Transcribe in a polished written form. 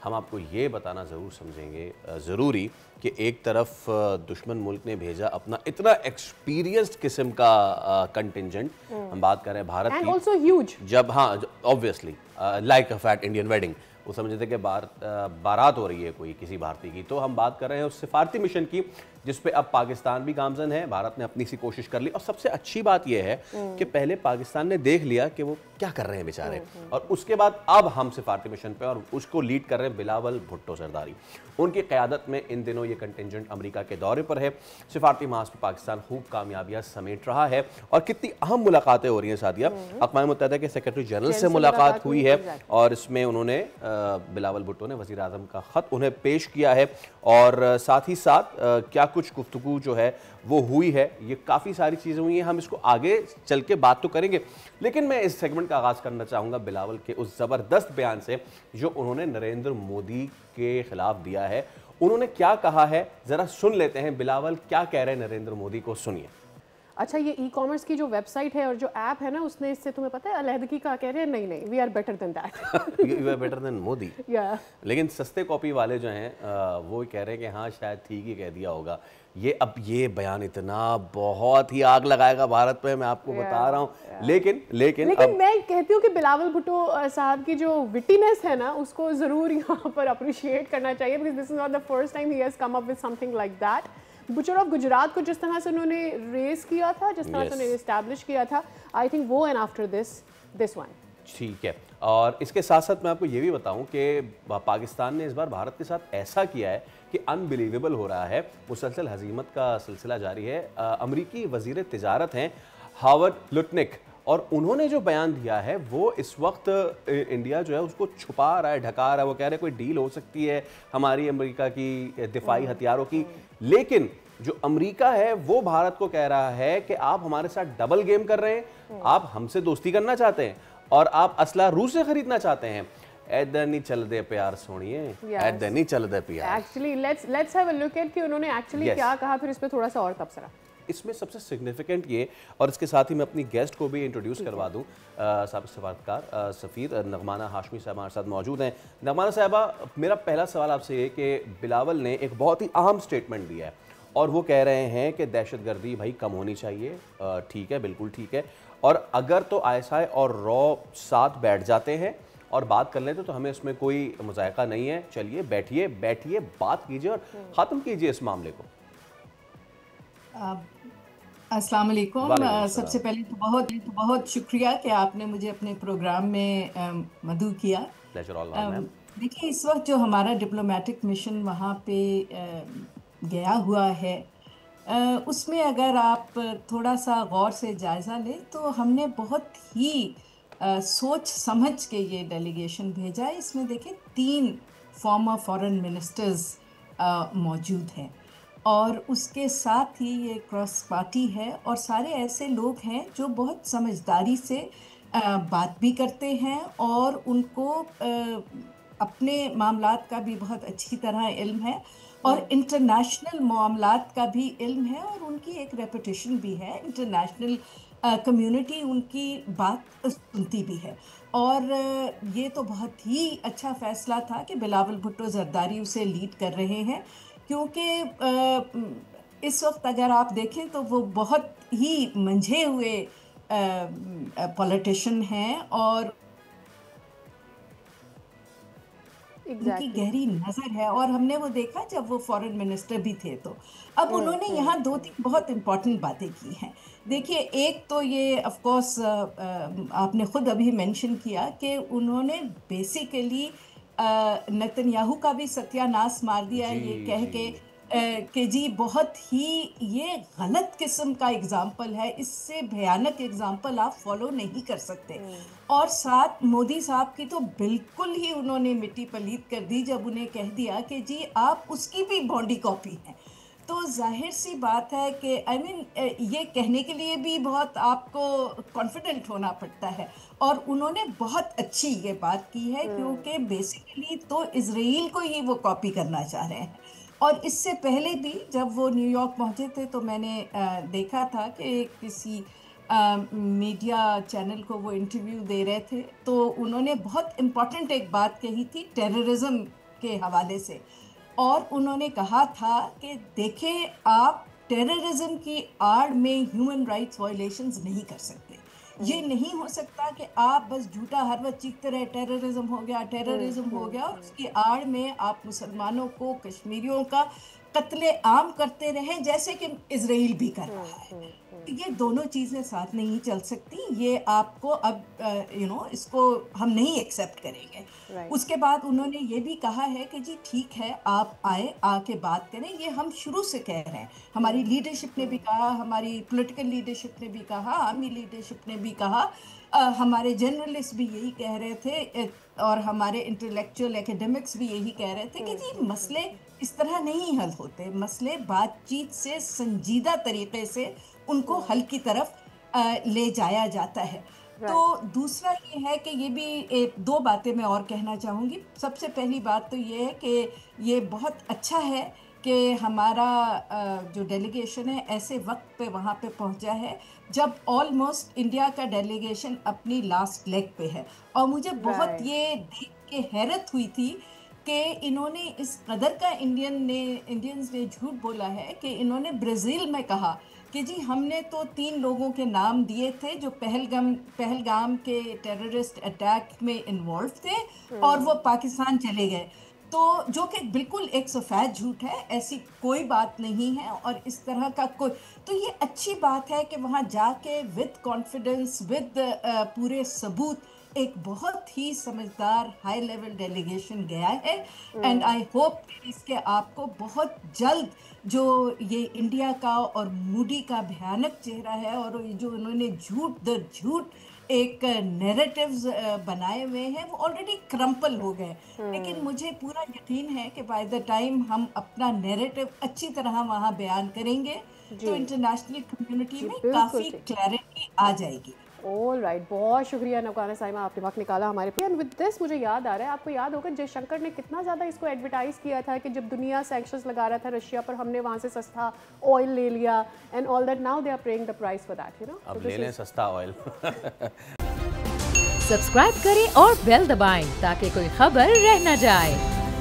हम आपको ये बताना ज़रूर समझेंगे ज़रूरी कि एक तरफ दुश्मन मुल्क ने भेजा अपना इतना एक्सपीरियंस्ड किस्म का कंटिंजेंट, हम बात कर रहे हैं भारत एंड की, आल्सो ह्यूज, जब हाँ obviously like a fat Indian wedding, वो समझते थे कि बारात हो रही है कोई किसी भारतीय की। तो हम बात कर रहे हैं उस सिफारती मिशन की जिस पे अब पाकिस्तान भी गामजन है, भारत ने अपनी सी कोशिश कर ली। और सबसे अच्छी बात यह है कि पहले पाकिस्तान ने देख लिया कि वो क्या कर रहे हैं बेचारे, और उसके बाद अब हम सिफारती मिशन पे, और उसको लीड कर रहे हैं बिलावल भुट्टो सरदारी। उनकी क़यादत में इन दिनों ये कंटिजेंट अमेरिका के दौरे पर है। सिफारती महाज पर पाकिस्तान खूब कामयाबियां समेट रहा है और कितनी अहम मुलाकातें हो रही हैं सादिया। अक़वाम मुत्तहिदा के सेक्रेटरी जनरल से मुलाकात हुई है और इसमें उन्होंने बिलावल भुट्टो ने वज़ीर आज़म का ख़त उन्हें पेश किया है, और साथ ही साथ क्या कुछ गुफ्तगू जो है वो हुई है, ये काफ़ी सारी चीज़ें हुई हैं। हम इसको आगे चल के बात तो करेंगे, लेकिन मैं इस सेगमेंट का आगाज़ करना चाहूँगा बिलावल के उस ज़बरदस्त बयान से जो उन्होंने नरेंद्र मोदी के ख़िलाफ़ दिया है। उन्होंने क्या कहा है ज़रा सुन लेते हैं, बिलावल क्या कह रहे हैं नरेंद्र मोदी को, सुनिए। अच्छा, ये ई कॉमर्स की जो वेबसाइट है और जो ऐप है ना, उसने इससे तुम्हें पता है अलहदगी का कह रहे हैं, नहीं नहीं we are better than that, you are better than Modi. लेकिन सस्ते कॉपी वाले जो हैं वो कह रहे हैं कि हाँ शायद ठीक ही कह दिया होगा। अब ये बयान इतना बहुत ही आग लगाएगा भारत पे, मैं आपको बता रहा हूँ। लेकिन मैं कहती हूँ कि बिलावल भुट्टो साहब की जो विटीनेस है ना, उसको ज़रूर यहाँ पर अप्रिशिएट करना चाहिए, because this is not the first time he has come up with something like that. Butcher of Gujarat को जिस तरह से उन्होंने रेस किया था, जिस तरह से उन्होंने इस्टेब्लिश किया था, आई थिंक वो, एंड आफ्टर दिस वन। ठीक है, और इसके साथ साथ मैं आपको ये भी बताऊं कि पाकिस्तान ने इस बार भारत के साथ ऐसा किया है कि अनबिलीवेबल हो रहा है, मुसलसल हजीमत का सिलसिला जारी है। अमरीकी वजीर तिजारत हैं हावर्ड लुटनिक, और उन्होंने जो बयान दिया है वो इस वक्त इंडिया जो है उसको छुपा रहा है, ढका रहा है। वो कह रहे हैं कोई डील हो सकती है हमारी अमेरिका की दिफाई हथियारों की, लेकिन जो अमेरिका है वो भारत को कह रहा है कि आप हमारे साथ डबल गेम कर रहे हैं, आप हमसे दोस्ती करना चाहते हैं और आप असला रूस से खरीदना चाहते हैं। ऐदा नहीं चल दे प्यार सोनिए, ऐदा नहीं चल दे प्यार। Actually let's have a look at कि उन्होंने एक्चुअली क्या कहा, फिर इस पे थोड़ा सा और तबसरा। इसमें सबसे सिग्निफिकेंट ये, और इसके साथ ही मैं अपनी गेस्ट को भी इंट्रोड्यूस करवा दूं, साबिक़ सफारतकार सफ़ीर नगमाना हाशमी साहब हमारे साथ मौजूद हैं। नगमाना साहबा, मेरा पहला सवाल आपसे ये कि बिलावल ने एक बहुत ही अहम स्टेटमेंट दिया है और वो कह रहे हैं कि दहशतगर्दी भाई कम होनी चाहिए। ठीक है, बिल्कुल ठीक है, और अगर तो ISI और रॉ साथ बैठ जाते हैं और बात कर लेते तो हमें इसमें कोई मुज़ायका नहीं है। चलिए बैठिए बात कीजिए और ख़त्म कीजिए इस मामले को। अस्सलाम वालेकुम। सबसे पहले तो बहुत शुक्रिया कि आपने मुझे अपने प्रोग्राम में मदऊ किया। देखिए, इस वक्त जो हमारा डिप्लोमेटिक मिशन वहाँ पे गया हुआ है, उसमें अगर आप थोड़ा सा गौर से जायज़ा लें तो हमने बहुत ही सोच समझ के ये डेलीगेशन भेजा है। इसमें देखिए 3 फॉर्मर फॉरेन मिनिस्टर्स मौजूद हैं और उसके साथ ही ये क्रॉस पार्टी है और सारे ऐसे लोग हैं जो बहुत समझदारी से बात भी करते हैं और उनको अपने मामलात का भी बहुत अच्छी तरह इल्म है और इंटरनेशनल मामलात का भी इल्म है और उनकी एक रेपुटेशन भी है। इंटरनेशनल कम्युनिटी उनकी बात सुनती भी है और ये तो बहुत ही अच्छा फ़ैसला था कि बिलावल भुट्टो ज़रदारी उसे लीड कर रहे हैं, क्योंकि इस वक्त अगर आप देखें तो वो बहुत ही मंझे हुए पॉलिटिशियन हैं और उनकी गहरी नज़र है और हमने वो देखा जब वो फॉरेन मिनिस्टर भी थे। तो अब उन्होंने यहाँ 2-3 बहुत इम्पॉर्टेंट बातें की हैं। देखिए, एक तो ये ऑफ कोर्स आपने ख़ुद अभी मेंशन किया कि उन्होंने बेसिकली नेतन्याहू का भी सत्यानाश मार दिया, ये कह के कि जी बहुत ही ये गलत किस्म का एग्ज़ाम्पल है, इससे भयानक एग्ज़ाम्पल आप फॉलो नहीं कर सकते। और साथ मोदी साहब की तो बिल्कुल ही उन्होंने मिट्टी पलीत कर दी जब उन्हें कह दिया कि जी आप उसकी भी बॉडी कॉपी हैं। तो जाहिर सी बात है कि ये कहने के लिए भी बहुत आपको कॉन्फिडेंट होना पड़ता है और उन्होंने बहुत अच्छी ये बात की है, क्योंकि बेसिकली तो इजराइल को ही वो कॉपी करना चाह रहे हैं। और इससे पहले भी जब वो न्यूयॉर्क पहुंचे थे तो मैंने देखा था कि किसी मीडिया चैनल को वो इंटरव्यू दे रहे थे, तो उन्होंने बहुत इम्पॉर्टेंट एक बात कही थी टेररिज्म के हवाले से, और उन्होंने कहा था कि देखें, आप टेररिज्म की आड़ में ह्यूमन राइट्स वायलेशंस नहीं कर सकते। ये नहीं हो सकता कि आप बस झूठा हर वक्त चीखते रहे टेररिज्म हो गया, टेररिज्म हो गया, और उसकी आड़ में आप मुसलमानों को, कश्मीरियों का कत्ले आम करते रहें जैसे कि इजराइल भी कर रहा है। ये दोनों चीज़ें साथ नहीं चल सकती। ये आपको अब इसको हम नहीं एक्सेप्ट करेंगे। उसके बाद उन्होंने ये भी कहा है कि जी ठीक है, आप आए, आके बात करें। ये हम शुरू से कह रहे हैं, हमारी लीडरशिप ने भी कहा, हमारी पॉलिटिकल लीडरशिप ने भी कहा, आर्मी लीडरशिप ने भी कहा, हमारे जर्नलिस्ट भी यही कह रहे थे, और हमारे इंटेलेक्चुअल एकेडमिक्स भी यही कह रहे थे कि जी मसले इस तरह नहीं हल होते, मसले बातचीत से, संजीदा तरीके से उनको हल की तरफ ले जाया जाता है। तो दूसरा ये है कि ये भी दो बातें मैं और कहना चाहूँगी। सबसे पहली बात तो ये है कि ये बहुत अच्छा है कि हमारा जो डेलीगेशन है ऐसे वक्त पे वहाँ पे पहुँचा है जब ऑलमोस्ट इंडिया का डेलीगेशन अपनी लास्ट लेग पे है। और मुझे बहुत ये देख के हैरत हुई थी कि इन्होंने इस कदर का इंडियंस ने झूठ बोला है कि इन्होंने ब्राज़ील में कहा कि जी हमने तो 3 लोगों के नाम दिए थे जो पहलगाम के टेररिस्ट अटैक में इन्वॉल्व थे और वो पाकिस्तान चले गए। तो जो कि बिल्कुल एक सफ़ेद झूठ है, ऐसी कोई बात नहीं है। और इस तरह का कोई, तो ये अच्छी बात है कि वहाँ जाके विद कॉन्फिडेंस, विद पूरे सबूत, एक बहुत ही समझदार हाई लेवल डेलीगेशन गया है। एंड आई होप इसके आपको बहुत जल्द जो ये इंडिया का और मोदी का भयानक चेहरा है और ये जो उन्होंने झूठ एक नैरेटिव्स बनाए हुए हैं वो ऑलरेडी क्रम्पल हो गए। लेकिन मुझे पूरा यकीन है कि बाय द टाइम हम अपना नैरेटिव अच्छी तरह वहाँ बयान करेंगे तो इंटरनेशनल कम्युनिटी में काफ़ी क्लैरिटी आ जाएगी। ऑल राइट, बहुत शुक्रिया नवकाना साहिबा, आपने वक्त निकाला हमारे पे। एंड विद दिस मुझे याद आ रहा है, आपको याद होगा जयशंकर ने कितना ज़्यादा इसको एडवर्टाइज किया था कि जब दुनिया सैंक्शंस लगा रहा था रशिया पर, हमने वहाँ से सस्ता ऑयल ले लिया and all that. Now they are paying the price for that, you know. अब ले लें सस्ता ऑयल। सब्सक्राइब करें और बेल दबाएं ताकि कोई खबर रह न जाए।